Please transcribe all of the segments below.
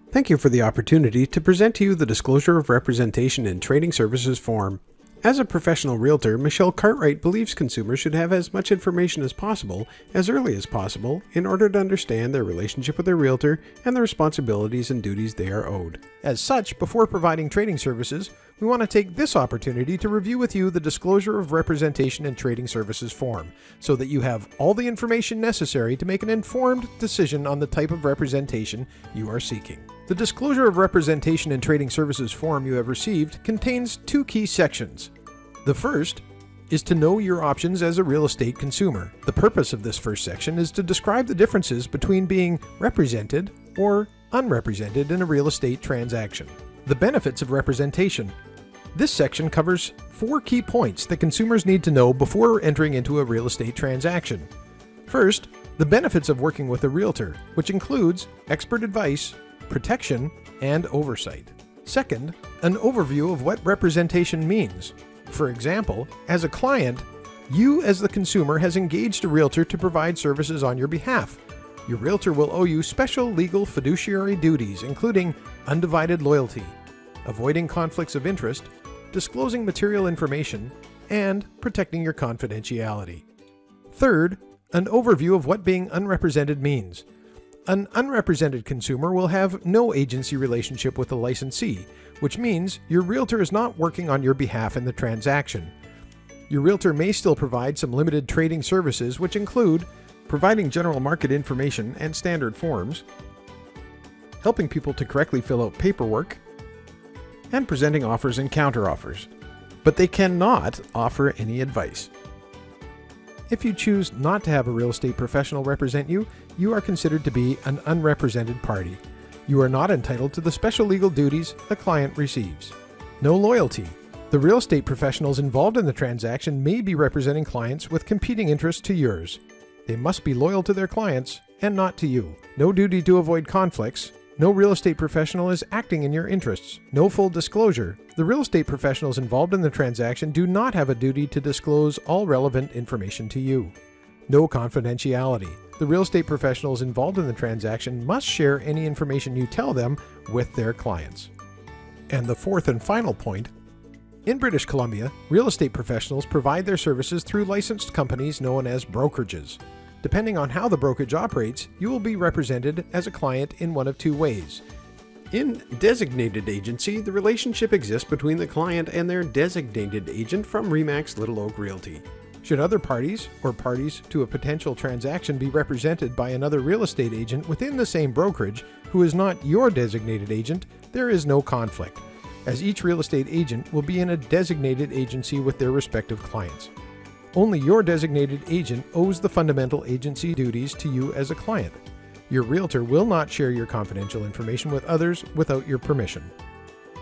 Thank you for the opportunity to present to you the Disclosure of Representation in Trading Services form. As a professional realtor, Michelle Cartwright believes consumers should have as much information as possible, as early as possible, in order to understand their relationship with their realtor and the responsibilities and duties they are owed. As such, before providing trading services, we want to take this opportunity to review with you the Disclosure of Representation in Trading Services form, so that you have all the information necessary to make an informed decision on the type of representation you are seeking. The Disclosure of Representation in Trading Services form you have received contains two key sections. The first is to know your options as a real estate consumer. The purpose of this first section is to describe the differences between being represented or unrepresented in a real estate transaction. The benefits of representation. This section covers 4 key points that consumers need to know before entering into a real estate transaction. First, the benefits of working with a realtor, which includes expert advice, protection, and oversight. Second, an overview of what representation means. For example, as a client, you as the consumer has engaged a realtor to provide services on your behalf. Your realtor will owe you special legal fiduciary duties, including undivided loyalty, avoiding conflicts of interest, disclosing material information, and protecting your confidentiality. Third, an overview of what being unrepresented means. An unrepresented consumer will have no agency relationship with the licensee, which means your realtor is not working on your behalf in the transaction. Your realtor may still provide some limited trading services, which include providing general market information and standard forms, helping people to correctly fill out paperwork, and presenting offers and counteroffers. But they cannot offer any advice. If you choose not to have a real estate professional represent you, you are considered to be an unrepresented party. You are not entitled to the special legal duties a client receives. No loyalty. The real estate professionals involved in the transaction may be representing clients with competing interests to yours. They must be loyal to their clients and not to you. No duty to avoid conflicts. No real estate professional is acting in your interests. No full disclosure. The real estate professionals involved in the transaction do not have a duty to disclose all relevant information to you. No confidentiality. The real estate professionals involved in the transaction must share any information you tell them with their clients. And the fourth and final point, in British Columbia, real estate professionals provide their services through licensed companies known as brokerages. Depending on how the brokerage operates, you will be represented as a client in one of 2 ways. In designated agency, the relationship exists between the client and their designated agent from RE/MAX Little Oak Realty. Should other parties or parties to a potential transaction be represented by another real estate agent within the same brokerage who is not your designated agent, there is no conflict, as each real estate agent will be in a designated agency with their respective clients. Only your designated agent owes the fundamental agency duties to you as a client. Your realtor will not share your confidential information with others without your permission.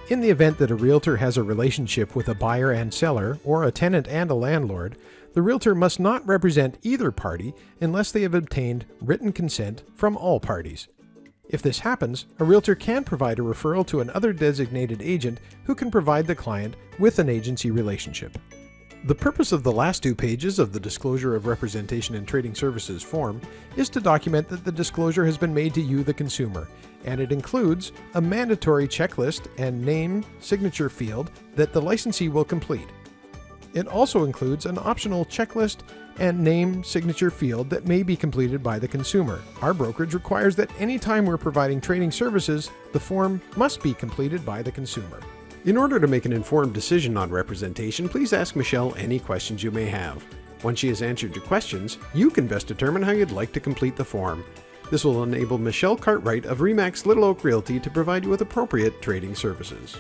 In the event that a realtor has a relationship with a buyer and seller, or a tenant and a landlord, the realtor must not represent either party unless they have obtained written consent from all parties. If this happens, a realtor can provide a referral to another designated agent who can provide the client with an agency relationship. The purpose of the last 2 pages of the Disclosure of Representation in Trading Services form is to document that the disclosure has been made to you, the consumer, and it includes a mandatory checklist and name signature field that the licensee will complete. It also includes an optional checklist and name signature field that may be completed by the consumer. Our brokerage requires that anytime we're providing trading services, the form must be completed by the consumer. In order to make an informed decision on representation, please ask Michelle any questions you may have. Once she has answered your questions, you can best determine how you'd like to complete the form. This will enable Michelle Cartwright of RE/MAX Little Oak Realty to provide you with appropriate trading services.